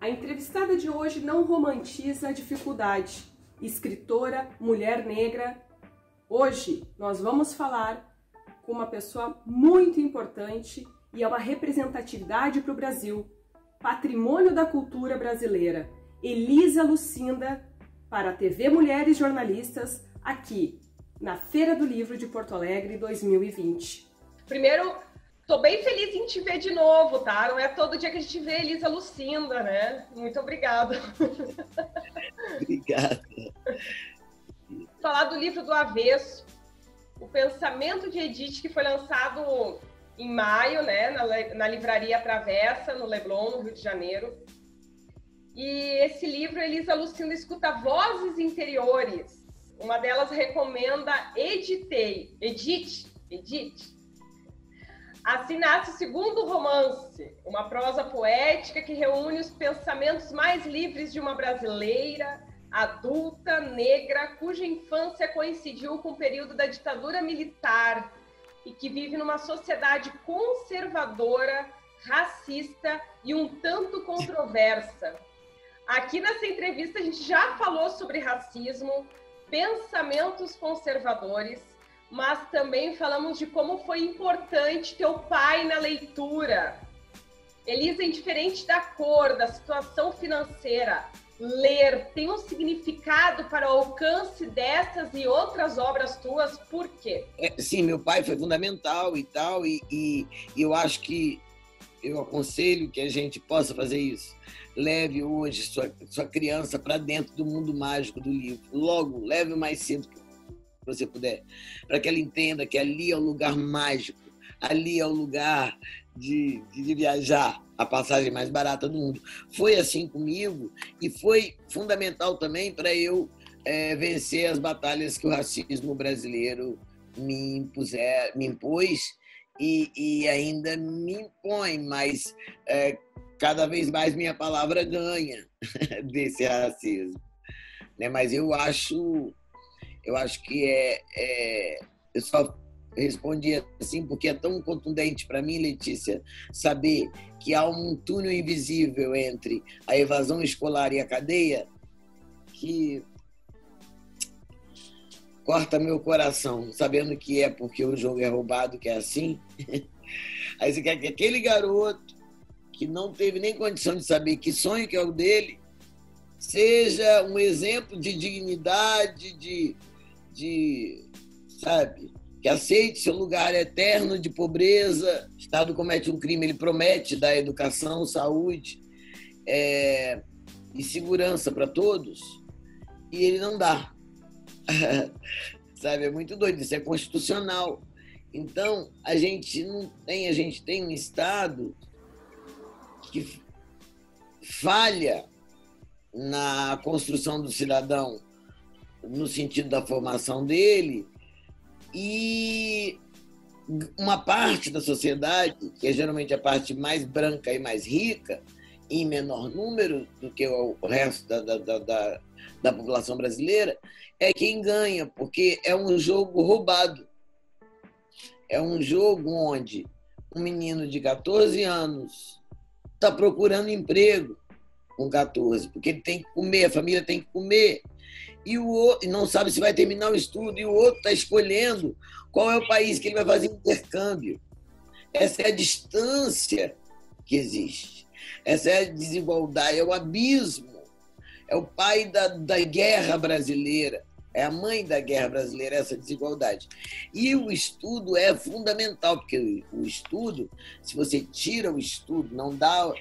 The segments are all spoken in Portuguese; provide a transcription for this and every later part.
A entrevistada de hoje não romantiza a dificuldade. Escritora, mulher negra. Hoje nós vamos falar com uma pessoa muito importante e é uma representatividade para o Brasil. Patrimônio da cultura brasileira. Elisa Lucinda, para a TV Mulheres Jornalistas, aqui na Feira do Livro de Porto Alegre 2020. Primeiro, estou bem feliz em te ver de novo, tá? Não é todo dia que a gente vê a Elisa Lucinda, né? Muito obrigada. Obrigado. Falar do livro do avesso, o Pensamento de Edith, que foi lançado em maio, né? Na Livraria Travessa, no Leblon, no Rio de Janeiro. E esse livro, Elisa Lucinda escuta vozes interiores. Uma delas recomenda Edith. Assim nasce o segundo romance, uma prosa poética que reúne os pensamentos mais livres de uma brasileira, adulta, negra, cuja infância coincidiu com o período da ditadura militar e que vive numa sociedade conservadora, racista e um tanto controversa. Aqui nessa entrevista a gente já falou sobre racismo, pensamentos conservadores, mas também falamos de como foi importante teu pai na leitura. Elisa, indiferente da cor, da situação financeira, ler tem um significado para o alcance dessas e outras obras tuas? Por quê? Sim, meu pai foi fundamental e tal, e eu acho que eu aconselho que a gente possa fazer isso. Leve hoje sua criança para dentro do mundo mágico do livro. Logo, leve o mais cedo que você puder, para que ela entenda que ali é o lugar mágico, ali é o lugar de viajar, a passagem mais barata do mundo. Foi assim comigo e foi fundamental também para eu vencer as batalhas que o racismo brasileiro me impôs e ainda me impõe, mas cada vez mais minha palavra ganha desse racismo, né? Mas eu acho que eu só respondi assim porque é tão contundente para mim, Letícia, saber que há um túnel invisível entre a evasão escolar e a cadeia que corta meu coração, sabendo que é porque o jogo é roubado, que é assim. Aí você quer que aquele garoto que não teve nem condição de saber que sonho que é o dele seja um exemplo de dignidade, sabe, que aceite seu lugar eterno de pobreza. O Estado comete um crime, ele promete dar educação, saúde e segurança para todos, e ele não dá. Sabe, é muito doido, isso é constitucional. Então, a gente tem um Estado que falha na construção do cidadão, no sentido da formação dele, e uma parte da sociedade, que é geralmente a parte mais branca e mais rica, em menor número do que o resto da população brasileira, é quem ganha, porque é um jogo roubado. É um jogo onde um menino de 14 anos está procurando emprego com 14, porque ele tem que comer, a família tem que comer, e o outro não sabe se vai terminar o estudo, e o outro está escolhendo qual é o país que ele vai fazer intercâmbio. Essa é a distância que existe. Essa é a desigualdade, é o abismo. É o pai da guerra brasileira, é a mãe da guerra brasileira, essa desigualdade. E o estudo é fundamental, porque o estudo, se você tira o estudo, não dá...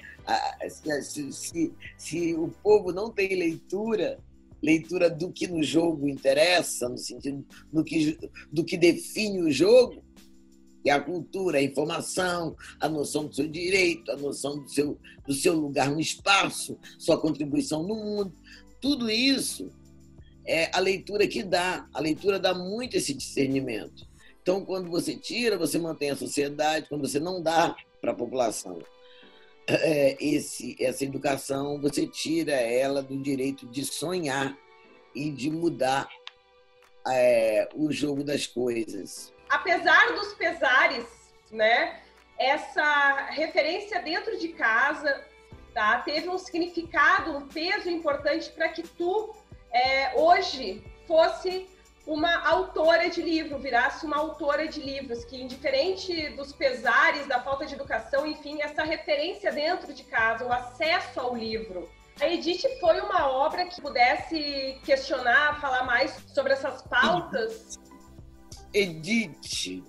Se o povo não tem leitura do que no jogo interessa, no sentido do que define o jogo, que é a cultura, a informação, a noção do seu direito, a noção do seu lugar no espaço, sua contribuição no mundo, tudo isso é a leitura que dá. A leitura dá muito esse discernimento. Então, quando você tira, você mantém a sociedade. Quando você não dá para a população essa educação, você tira ela do direito de sonhar e de mudar o jogo das coisas. Apesar dos pesares, né? Essa referência dentro de casa tá? Teve um significado, um peso importante para que tu hoje fosse uma autora de livro, virasse uma autora de livros, que indiferente dos pesares, da falta de educação, enfim, essa referência dentro de casa, o acesso ao livro. A Edith foi uma obra que pudesse questionar, falar mais sobre essas pautas? Edith,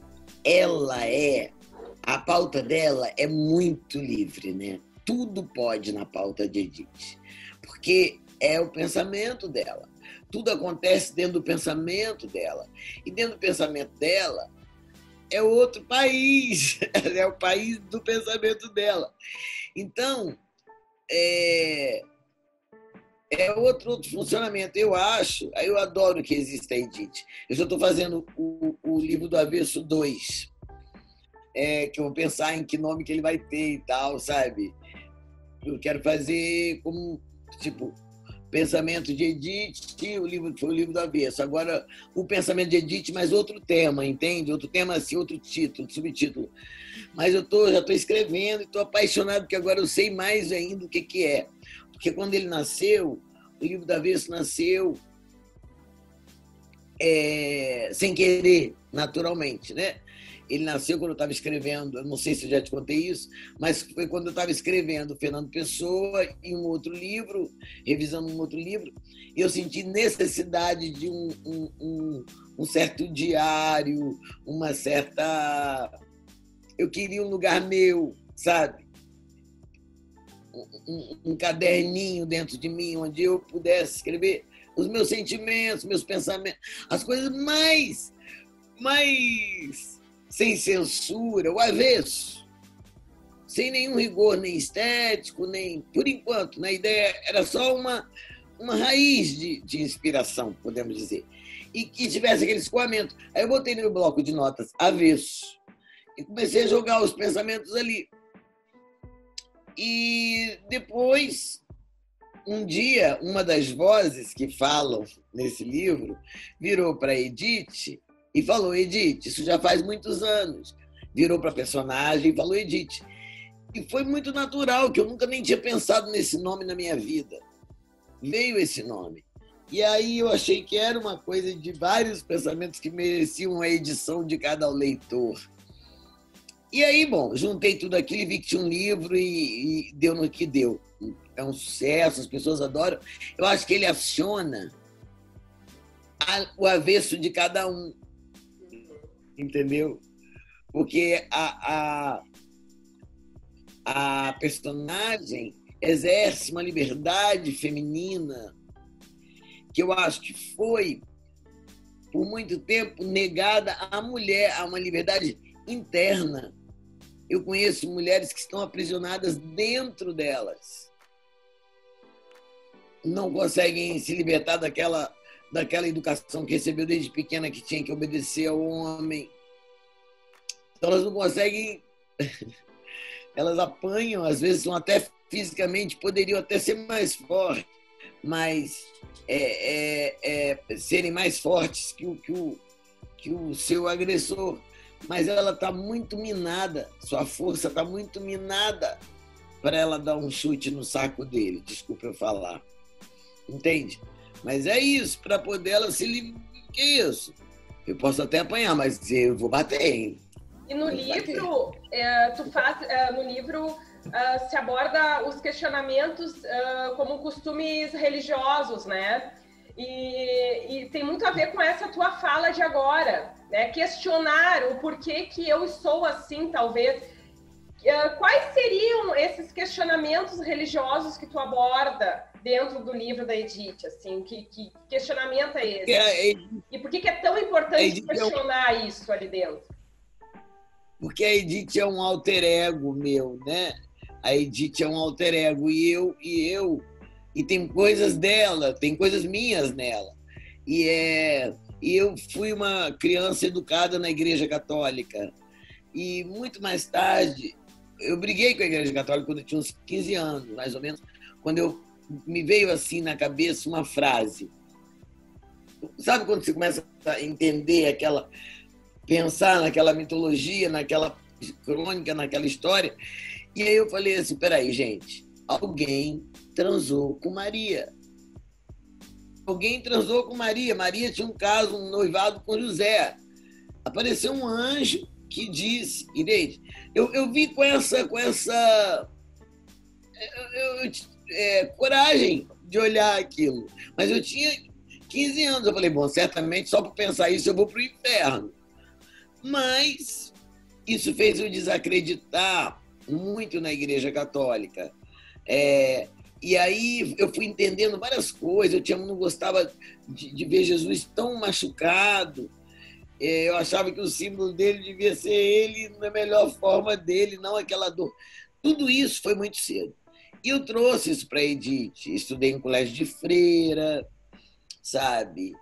a pauta dela é muito livre, né? Tudo pode na pauta de Edith, porque é o pensamento dela. Tudo acontece dentro do pensamento dela. E dentro do pensamento dela é outro país, é o país do pensamento dela. Então, é outro funcionamento. Eu adoro que exista a Edith. Eu já estou fazendo o livro do Avesso 2, que eu vou pensar em que nome que ele vai ter e tal, sabe? Eu quero fazer como, tipo, pensamento de Edith, o livro foi o livro do Avesso. Agora, o pensamento de Edith, mas outro tema, entende? Outro tema, assim, outro título, subtítulo. Mas já estou escrevendo e estou apaixonado, porque agora eu sei mais ainda o que é. Porque quando ele nasceu, o livro do Avesso nasceu sem querer, naturalmente, né? Ele nasceu quando eu estava escrevendo, eu não sei se eu já te contei isso, mas foi quando eu estava escrevendo Fernando Pessoa em um outro livro, revisando um outro livro, e eu senti necessidade de um certo diário, uma certa... Eu queria um lugar meu, sabe? Um caderninho dentro de mim, onde eu pudesse escrever os meus sentimentos, meus pensamentos, as coisas mais sem censura, o avesso, sem nenhum rigor, nem estético, nem... Por enquanto, na ideia era só uma raiz de inspiração, podemos dizer, e que tivesse aquele escoamento. Aí eu botei no meu bloco de notas avesso e comecei a jogar os pensamentos ali. E depois, um dia, uma das vozes que falam nesse livro virou para Edith e falou: Edith, isso já faz muitos anos. Virou para a personagem e falou: Edith. E foi muito natural, que eu nunca nem tinha pensado nesse nome na minha vida. Veio esse nome. E aí eu achei que era uma coisa de vários pensamentos que mereciam a edição de cada leitor. E aí, bom, juntei tudo aquilo e vi que tinha um livro e deu no que deu. É um sucesso, as pessoas adoram. Eu acho que ele aciona o avesso de cada um. Entendeu? Porque a personagem exerce uma liberdade feminina que eu acho que foi, por muito tempo, negada à mulher, a uma liberdade interna. Eu conheço mulheres que estão aprisionadas dentro delas. Não conseguem se libertar daquela educação que recebeu desde pequena, que tinha que obedecer ao homem. Então elas não conseguem... Elas apanham, às vezes são até fisicamente, poderiam até ser mais fortes, mas serem mais fortes que o seu agressor. Mas ela está muito minada, sua força está muito minada para ela dar um chute no saco dele, desculpa eu falar. Entende? Mas é isso, para poder ela se livrar. Que isso? Eu posso até apanhar, mas eu vou bater, hein? E no livro, no livro se aborda os questionamentos como costumes religiosos, né? E tem muito a ver com essa tua fala de agora, né? Questionar o porquê que eu sou assim, talvez. Quais seriam esses questionamentos religiosos que tu aborda dentro do livro da Edith? Assim, que questionamento é esse? E por que é tão importante questionar isso ali dentro? Porque a Edith é um alter ego meu, né? A Edith é um alter ego e tem coisas dela, tem coisas minhas nela. E eu fui uma criança educada na Igreja Católica. E muito mais tarde, eu briguei com a Igreja Católica quando eu tinha uns 15 anos, mais ou menos, quando me veio assim na cabeça uma frase. Sabe quando você começa a entender pensar naquela mitologia, naquela crônica, naquela história? E aí eu falei assim, peraí, gente, alguém transou com Maria. Alguém transou com Maria. Maria tinha um caso, um noivado com José. Apareceu um anjo que disse, Irene, eu vi com essa coragem de olhar aquilo, mas eu tinha 15 anos. Eu falei, bom, certamente só por pensar isso eu vou para o inferno. Mas isso fez eu desacreditar muito na Igreja Católica. E aí eu fui entendendo várias coisas. Eu não gostava de ver Jesus tão machucado. Eu achava que o símbolo dele devia ser ele na melhor forma dele, não aquela dor. Tudo isso foi muito cedo. E eu trouxe isso para a Edith. Estudei em colégio de freira, sabe?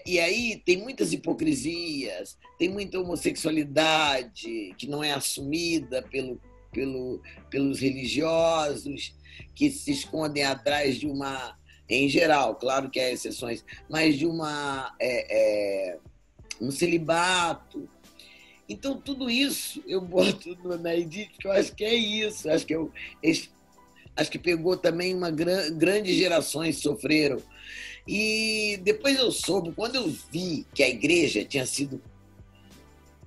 E aí tem muitas hipocrisias, tem muita homossexualidade que não é assumida pelos religiosos, que se escondem atrás de uma, em geral, claro que há exceções, mas de um celibato. Então, tudo isso eu boto na Edith, que eu acho que é isso. Acho que pegou também grandes gerações sofreram. E depois eu soube, quando eu vi que a igreja tinha sido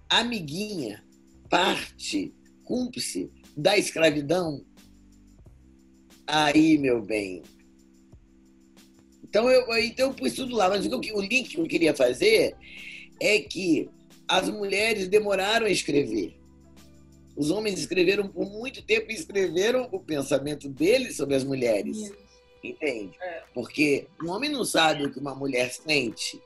amiguinha, parte, cúmplice da escravidão, aí, meu bem. Então eu pus tudo lá. Mas o link que eu queria fazer é que as mulheres demoraram a escrever. Os homens escreveram por muito tempo e escreveram o pensamento deles sobre as mulheres. Entende? Porque o homem não sabe o que uma mulher sente,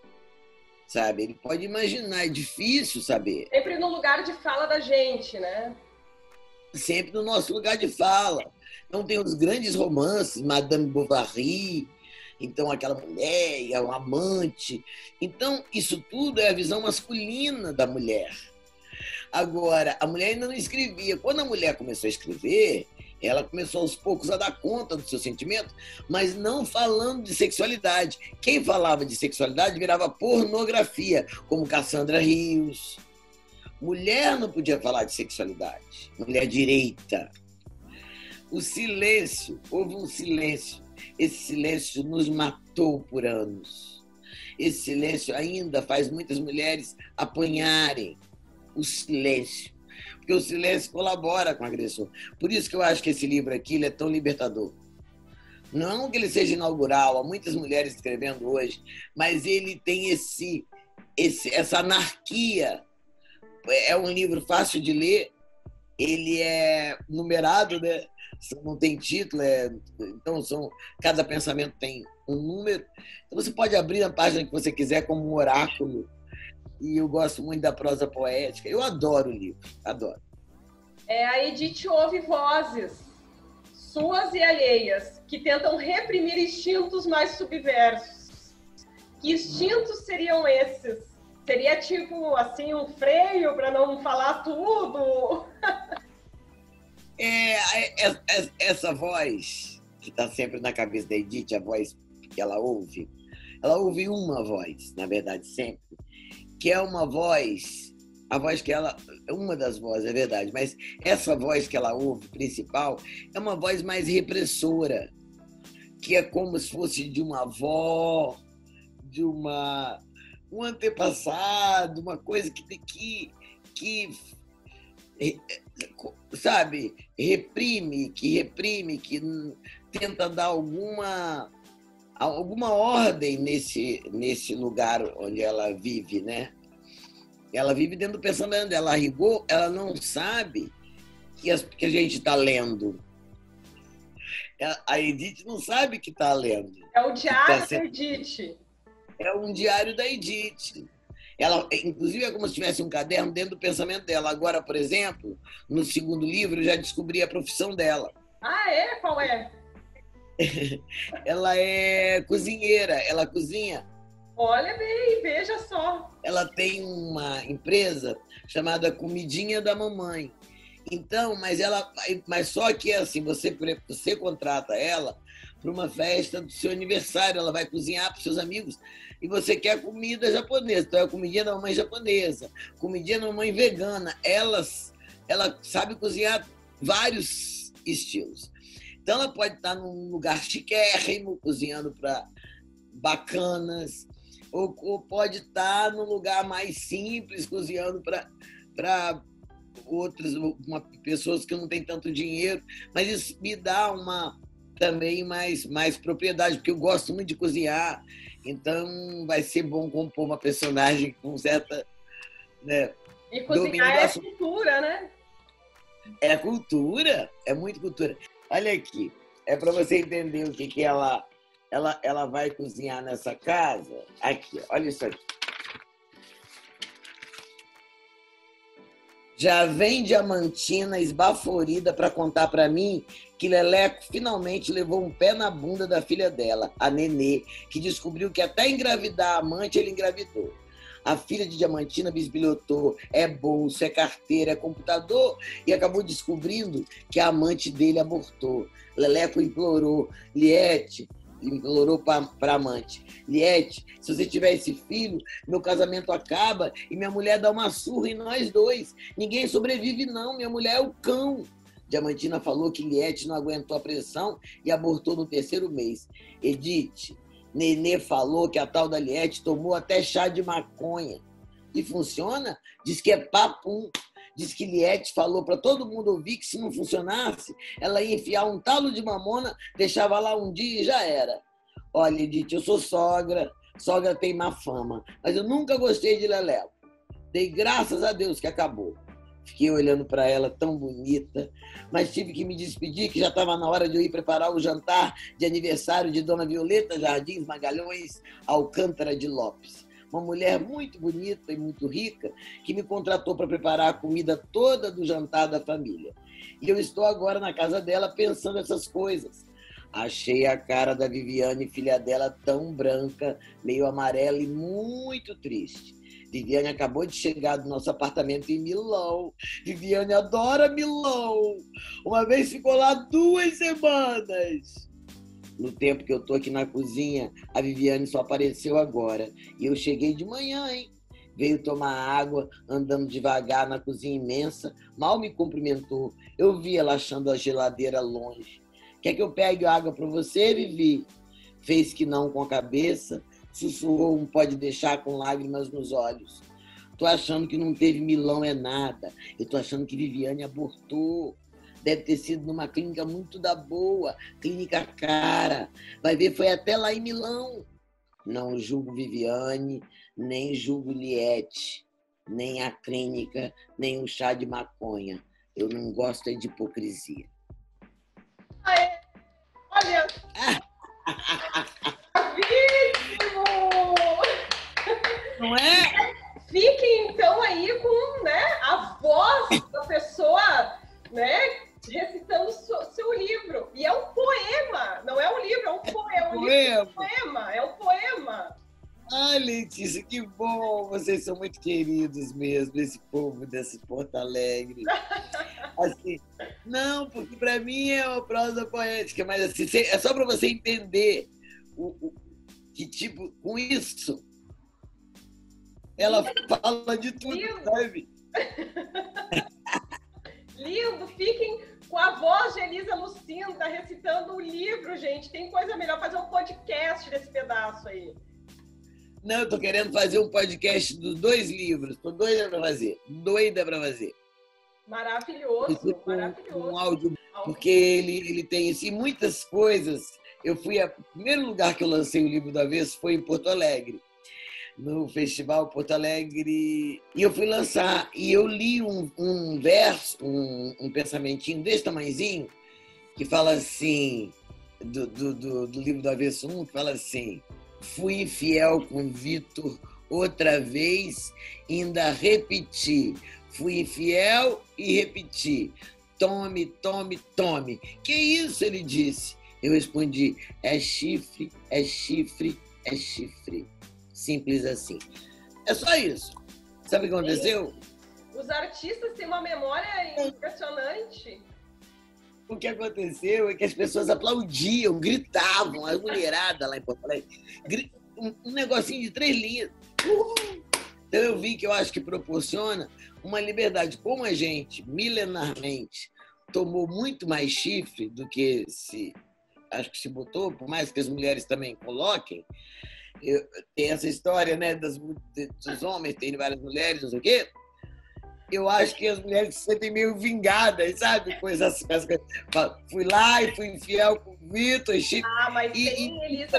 sabe? Ele pode imaginar, é difícil saber. Sempre no lugar de fala da gente, né? Sempre no nosso lugar de fala. Então tem os grandes romances, Madame Bovary, então aquela mulher, é um amante. Então isso tudo é a visão masculina da mulher. Agora, a mulher ainda não escrevia. Quando a mulher começou a escrever, ela começou aos poucos a dar conta do seu sentimento, mas não falando de sexualidade. Quem falava de sexualidade virava pornografia, como Cassandra Rios. Mulher não podia falar de sexualidade. Mulher direita. O silêncio, houve um silêncio. Esse silêncio nos matou por anos. Esse silêncio ainda faz muitas mulheres apanharem o silêncio, porque o silêncio colabora com o agressor. Por isso que eu acho que esse livro aqui ele é tão libertador. Não que ele seja inaugural, há muitas mulheres escrevendo hoje, mas ele tem essa anarquia. É um livro fácil de ler, ele é numerado, né? Não tem título, então cada pensamento tem um número. Então você pode abrir a página que você quiser como um oráculo. E eu gosto muito da prosa poética. Eu adoro o livro, adoro. A Edith ouve vozes, suas e alheias, que tentam reprimir instintos mais subversos. Que instintos seriam esses? Seria tipo, assim, um freio para não falar tudo? Essa voz que está sempre na cabeça da Edith, a voz que ela ouve uma voz, na verdade, sempre, que é uma voz, a voz que ela, uma das vozes, é verdade, mas essa voz que ela ouve, principal, é uma voz mais repressora, que é como se fosse de uma avó, de um antepassado, uma coisa que sabe, reprime, que tenta dar alguma ordem nesse lugar onde ela vive, né? Ela vive dentro do pensamento dela. A rigor, ela não sabe que a gente está lendo. A Edith não sabe que está lendo. É o diário da Edith. É um diário da Edith. Ela, inclusive, é como se tivesse um caderno dentro do pensamento dela. Agora, por exemplo, no segundo livro, eu já descobri a profissão dela. Ah, é? Qual é? Ela é cozinheira, ela cozinha. Olha bem, veja só. Ela tem uma empresa chamada Comidinha da Mamãe. Então, mas só que assim, você contrata ela para uma festa do seu aniversário, ela vai cozinhar para os seus amigos e você quer comida japonesa, então é a comidinha da mamãe japonesa, comidinha da mamãe vegana. Ela sabe cozinhar vários estilos. Então, ela pode estar num lugar chiquérrimo, cozinhando para bacanas, ou pode estar num lugar mais simples, cozinhando para outras pessoas que não têm tanto dinheiro. Mas isso me dá também mais propriedade, porque eu gosto muito de cozinhar. Então, vai ser bom compor uma personagem com certa... Né, e cozinhar é cultura, né? É cultura, é muito cultura. Olha aqui, é para você entender o que ela vai cozinhar nessa casa. Aqui, olha isso aqui. Já vem Diamantina esbaforida para contar para mim que Leleco finalmente levou um pé na bunda da filha dela, a Nenê, que descobriu que até engravidar a amante ele engravidou. A filha de Diamantina bisbilhotou, é bolsa, é carteira, é computador, e acabou descobrindo que a amante dele abortou. Leleco implorou, Liete, implorou para a amante, Liete, se você tiver esse filho, meu casamento acaba e minha mulher dá uma surra em nós dois. Ninguém sobrevive não, minha mulher é o cão. Diamantina falou que Liete não aguentou a pressão e abortou no 3º mês. Edith, Nenê falou que a tal da Liete tomou até chá de maconha. E funciona? Diz que é papum. Diz que Liete falou para todo mundo ouvir que se não funcionasse, ela ia enfiar um talo de mamona, deixava lá um dia e já era. Olha, Edith, eu sou sogra tem má fama, mas eu nunca gostei de Leleco. Dei graças a Deus que acabou. Fiquei olhando para ela tão bonita, mas tive que me despedir, que já estava na hora de eu ir preparar o jantar de aniversário de Dona Violeta Jardins Magalhães Alcântara de Lopes. Uma mulher muito bonita e muito rica que me contratou para preparar a comida toda do jantar da família. E eu estou agora na casa dela pensando essas coisas. Achei a cara da Viviane, filha dela, tão branca, meio amarela e muito triste. Viviane acabou de chegar do nosso apartamento em Milão. Viviane adora Milão. Uma vez ficou lá 2 semanas. No tempo que eu tô aqui na cozinha, a Viviane só apareceu agora. E eu cheguei de manhã, hein? Veio tomar água, andando devagar na cozinha imensa. Mal me cumprimentou. Eu vi ela achando a geladeira longe. Quer que eu pegue água para você, Vivi? Fez que não com a cabeça. Sussurrou um pode deixar com lágrimas nos olhos. Tô achando que não teve Milão é nada. Eu tô achando que Viviane abortou. Deve ter sido numa clínica muito da boa, clínica cara. Vai ver, foi até lá em Milão. Não julgo Viviane, nem julgo Liete, nem a clínica, nem o chá de maconha. Eu não gosto de hipocrisia. Aê, olha! Não é? Fiquem então aí com, né, a voz da pessoa, né, recitando seu livro. E é um poema, não é um livro, é um poema. É um poema. Ai, Letícia, que bom! Vocês são muito queridos mesmo, esse povo desse Porto Alegre. Assim, não, porque para mim é uma prosa poética, mas assim, é só para você entender que, tipo, com isso, ela fala de tudo, lindo. Sabe? Lindo! Fiquem com a voz de Elisa Lucinda recitando o livro, gente. Tem coisa melhor, fazer um podcast desse pedaço aí. Não, eu tô querendo fazer um podcast dos 2 livros. Tô doida para fazer. Maravilhoso, maravilhoso. Um áudio, porque ele tem assim, muitas coisas. O primeiro lugar que eu lancei o livro do Avesso foi em Porto Alegre, no Festival Porto Alegre. E eu fui lançar, e eu li um verso, um pensamentinho desse tamanhozinho, que fala assim, do livro do Avesso 1, que fala assim: fui infiel com Vitor outra vez, ainda repeti. Fui infiel e repeti. Tome, tome, tome. Que isso? Ele disse. Eu respondi: é chifre, é chifre, é chifre. Simples assim. É só isso. Sabe o que aconteceu? Os artistas têm uma memória impressionante. O que aconteceu é que as pessoas aplaudiam, gritavam, a mulherada lá em Porto Alegre. Um negocinho de 3 linhas. Então eu vi que eu acho que proporciona uma liberdade. Como a gente, milenarmente, tomou muito mais chifre do que acho que se botou, por mais que as mulheres também coloquem. Tem essa história, né, dos homens terem várias mulheres, não sei o quê. Eu acho que as mulheres se sentem meio vingadas, sabe? Coisas, fui lá e fui infiel com o Vitor, mas tem, Elisa,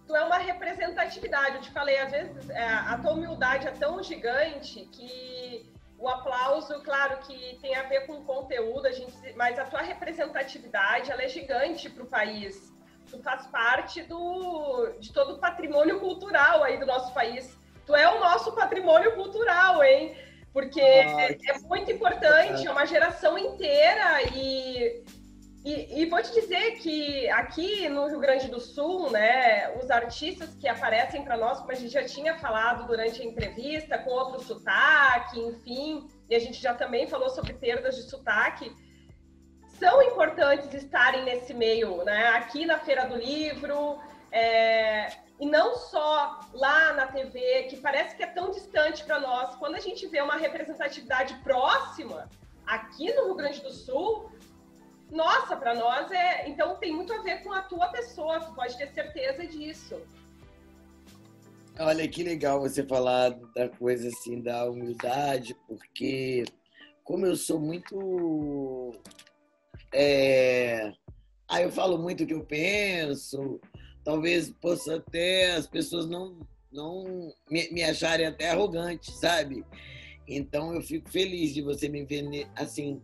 tu é uma representatividade. Eu te falei, às vezes a tua humildade é tão gigante que o aplauso, claro que tem a ver com o conteúdo, mas a tua representatividade, ela é gigante para o país. Tu faz parte de todo o patrimônio cultural aí do nosso país. Tu é o nosso patrimônio cultural, hein? Porque é muito importante, é uma geração inteira e vou te dizer que aqui no Rio Grande do Sul, né, os artistas que aparecem para nós, como a gente já tinha falado durante a entrevista, com outro sotaque, enfim, e a gente já também falou sobre perdas de sotaque, são importantes estarem nesse meio, né? Aqui na Feira do Livro, e não só lá na TV, que parece que é tão distante para nós. Quando a gente vê uma representatividade próxima, aqui no Rio Grande do Sul, nossa, para nós então tem muito a ver com a tua pessoa, tu pode ter certeza disso. Olha, que legal você falar da coisa assim, da humildade, porque como eu sou muito... eu falo muito o que eu penso, talvez possa até as pessoas não me acharem até arrogante, sabe? Então eu fico feliz de você me ver assim,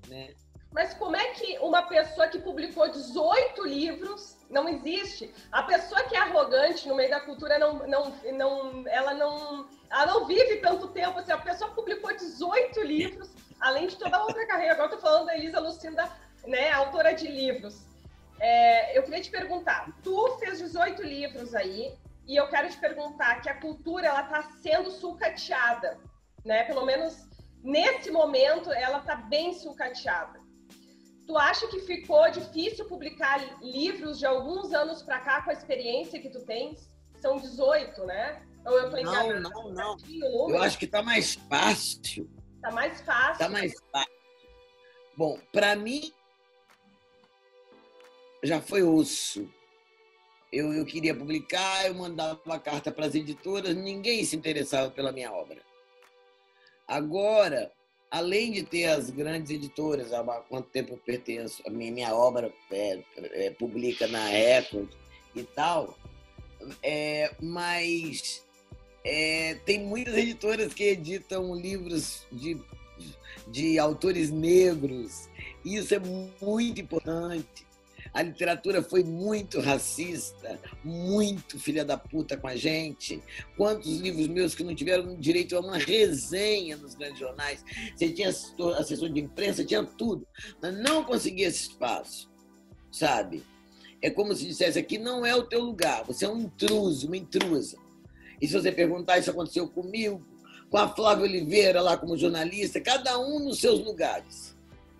né? Mas como é que uma pessoa que publicou 18 livros não existe? A pessoa que é arrogante no meio da cultura ela não vive tanto tempo. Assim, a pessoa publicou 18 livros, além de toda a outra carreira. Agora eu estou falando da Elisa Lucinda, né, autora de livros. Eu queria te perguntar, tu fez 18 livros aí, e eu quero te perguntar que a cultura ela está sendo sucateada, né? Pelo menos nesse momento ela está bem sucateada. Tu acha que ficou difícil publicar livros de alguns anos para cá com a experiência que tu tens? São 18, né? Ou eu tô enganada? Não. Eu acho que tá mais fácil. Tá mais fácil? Tá mais fácil. Bom, para mim, já foi osso. Eu queria publicar, eu mandava carta para as editoras, ninguém se interessava pela minha obra. Agora, além de ter as grandes editoras, há quanto tempo eu pertenço, a minha obra publica na Record e tal, mas tem muitas editoras que editam livros de autores negros, e isso é muito importante. A literatura foi muito racista, muito filha da puta com a gente. Quantos livros meus que não tiveram direito a uma resenha nos grandes jornais? Você tinha assessor de imprensa, tinha tudo, mas não conseguia esse espaço, sabe? É como se dissesse, aqui não é o teu lugar, você é um intruso, uma intrusa. E se você perguntar, isso aconteceu comigo, com a Flávia Oliveira lá como jornalista, cada um nos seus lugares,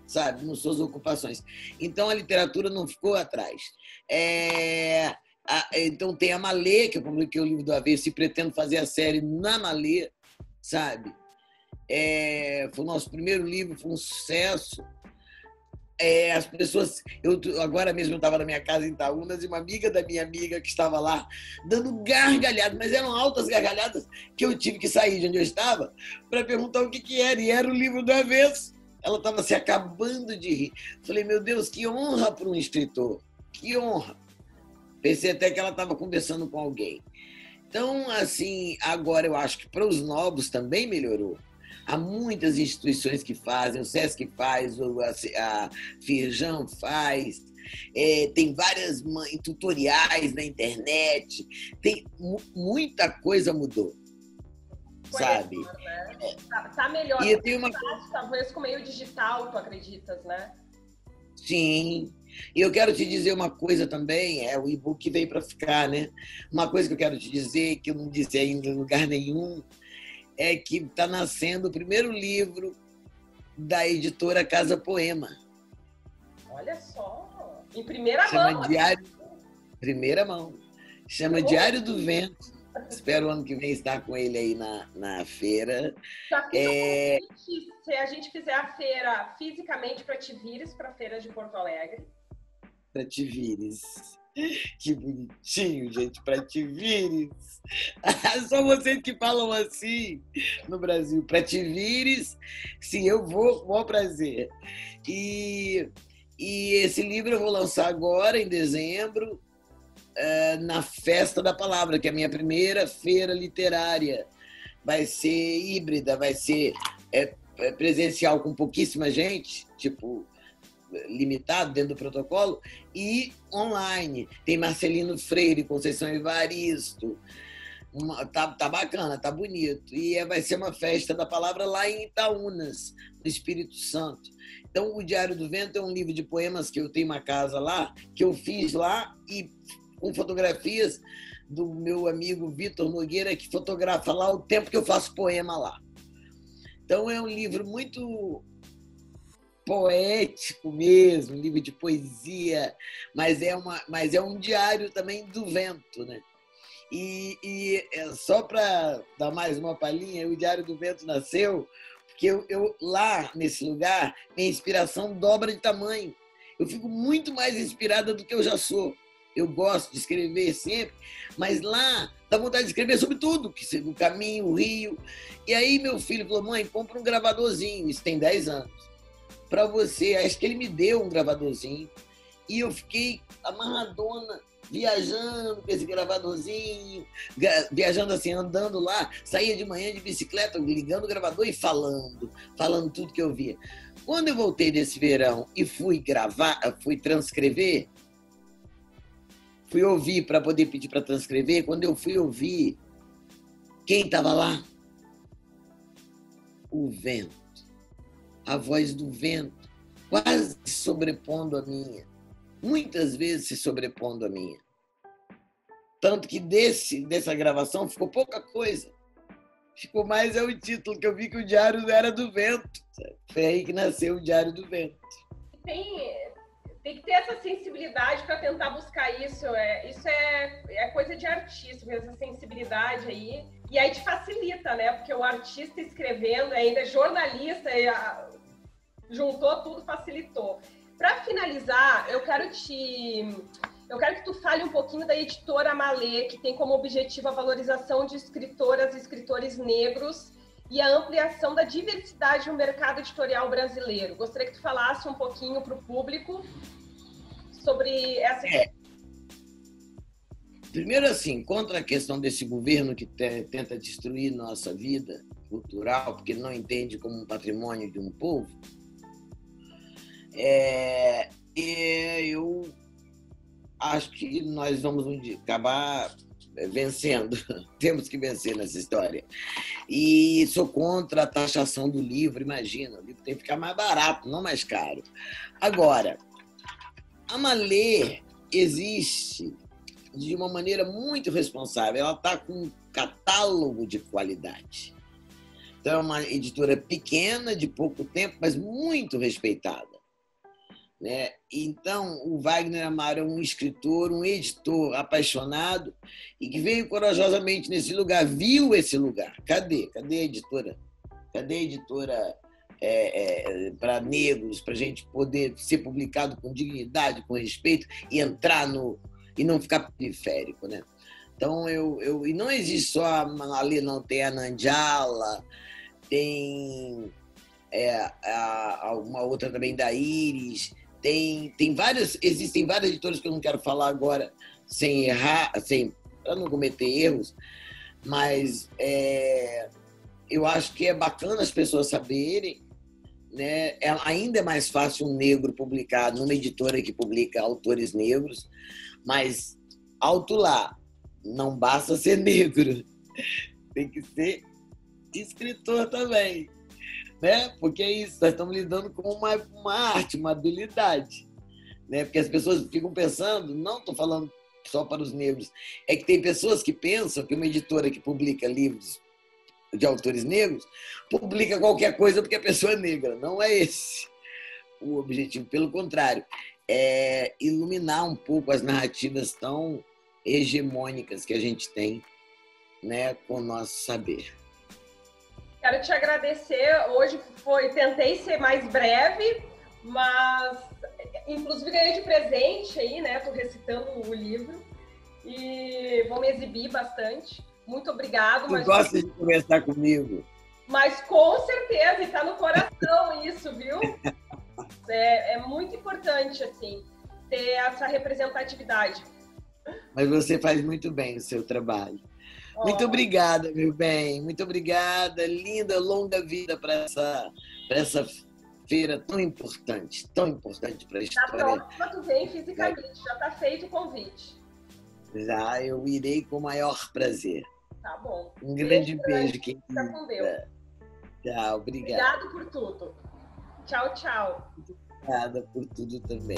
sabe, nas suas ocupações. Então, a literatura não ficou atrás. Então, tem a Malê, que eu publiquei o livro do Avesso e pretendo fazer a série na Malê, sabe? Foi o nosso primeiro livro, foi um sucesso. As pessoas... agora mesmo eu estava na minha casa em Itaúnas e uma amiga da minha amiga que estava lá dando gargalhadas, mas eram altas gargalhadas que eu tive que sair de onde eu estava para perguntar o que era, e era o livro do Avesso. Ela estava se acabando de rir. Falei, meu Deus, que honra para um escritor. Que honra. Pensei até que ela estava conversando com alguém. Então, assim, agora eu acho que para os novos também melhorou. Há muitas instituições que fazem, o SESC faz, a Firjan faz, tem várias tutoriais na internet, tem muita coisa mudou. Sabe? Né? Tá melhor. E tem uma... talvez com meio digital, tu acreditas, né? Sim. E eu quero te dizer uma coisa também, o e-book veio para ficar, né? Uma coisa que eu quero te dizer, que eu não disse ainda em lugar nenhum, é que está nascendo o primeiro livro da editora Casa Poema. Olha só! Em primeira Chama mão. Primeira mão. Chama Diário do Vento. Espero ano que vem estar com ele aí na feira. Já fica um convite, se a gente fizer a feira fisicamente para te vires para a feira de Porto Alegre. Para te vires. Que bonitinho, gente, para te vires. Só vocês que falam assim no Brasil. Para te vires, se eu vou, com o prazer. E esse livro eu vou lançar agora, em dezembro, na Festa da Palavra, que é a minha primeira feira literária. Vai ser híbrida, vai ser presencial com pouquíssima gente, tipo, limitado dentro do protocolo, e online. Tem Marcelino Freire, Conceição Evaristo. Tá bacana, tá bonito. E vai ser uma festa da palavra lá em Itaúnas, no Espírito Santo. Então, o Diário do Vento é um livro de poemas que eu tenho uma casa lá, que eu fiz lá, e com fotografias do meu amigo Vitor Nogueira, que fotografa lá o tempo que eu faço poema lá. Então, é um livro muito poético mesmo, um livro de poesia, mas é um diário também do vento, né? E só para dar mais uma palhinha, o Diário do Vento nasceu porque eu lá, nesse lugar, minha inspiração dobra de tamanho. Eu fico muito mais inspirada do que eu já sou. Eu gosto de escrever sempre, mas lá dá vontade de escrever sobre tudo, o caminho, o rio. E aí meu filho falou, mãe, compra um gravadorzinho, isso tem 10 anos, para você. Acho que ele me deu um gravadorzinho, e eu fiquei amarradona, viajando com esse gravadorzinho, viajando assim, andando lá, saía de manhã de bicicleta, ligando o gravador e falando tudo que eu via. Quando eu voltei desse verão e fui transcrever, fui ouvir para poder pedir para transcrever, quando eu fui ouvir, quem estava lá? O vento. A voz do vento, quase sobrepondo a minha. Muitas vezes se sobrepondo a minha. Tanto que dessa gravação ficou pouca coisa. Ficou mais o título, que eu vi que o Diário era do Vento. Foi aí que nasceu o Diário do Vento. Tem que ter essa sensibilidade para tentar buscar isso. Isso é coisa de artista, essa sensibilidade aí. E aí te facilita, né? Porque o artista escrevendo, ainda é jornalista, juntou tudo, facilitou. Para finalizar, eu quero que tu fale um pouquinho da editora Malê, que tem como objetivo a valorização de escritoras e escritores negros e a ampliação da diversidade no mercado editorial brasileiro. Gostaria que tu falasse um pouquinho para o público sobre essa... Primeiro, assim, contra a questão desse governo que tenta destruir nossa vida cultural, porque não entende como um patrimônio de um povo, eu acho que nós vamos um dia acabar vencendo. Temos que vencer nessa história. E sou contra a taxação do livro. Imagina, o livro tem que ficar mais barato, não mais caro. Agora, a Malê existe de uma maneira muito responsável. Ela está com um catálogo de qualidade. Então, é uma editora pequena, de pouco tempo, mas muito respeitada. Né? Então, o Wagner Amaro é um escritor, um editor apaixonado e que veio corajosamente nesse lugar, viu esse lugar. Cadê a editora? Cadê a editora para negros, para a gente poder ser publicado com dignidade, com respeito e entrar e não ficar periférico, né? Então, e não existe só ali, não, tem a Nandiala, tem uma outra também da Íris. Existem várias editoras que eu não quero falar agora sem errar, para não cometer erros, mas eu acho que é bacana as pessoas saberem, né? Ainda é mais fácil um negro publicar numa editora que publica autores negros, mas alto lá, não basta ser negro, tem que ser escritor também. Né? Porque é isso, nós estamos lidando com uma arte, uma habilidade. Né? Porque as pessoas ficam pensando, não estou falando só para os negros, é que tem pessoas que pensam que uma editora que publica livros de autores negros publica qualquer coisa porque a pessoa é negra. Não é esse o objetivo, pelo contrário, é iluminar um pouco as narrativas tão hegemônicas que a gente tem né, com o nosso saber. Quero te agradecer. Hoje tentei ser mais breve, mas inclusive ganhei de presente aí, né? Tô recitando o livro e vou me exibir bastante. Muito obrigado. Tu gosta de conversar comigo? Mas com certeza, e tá no coração isso, viu? É muito importante, assim, ter essa representatividade. Mas você faz muito bem o seu trabalho. Muito obrigada, meu bem. Muito obrigada. Linda, longa vida para essa feira tão importante para a história. Na próxima tu vem fisicamente, já está feito o convite. Já eu irei com o maior prazer. Tá bom. Um grande beijo. Fica com Deus. Tchau, obrigado. Obrigado por tudo. Tchau, tchau. Obrigada por tudo também.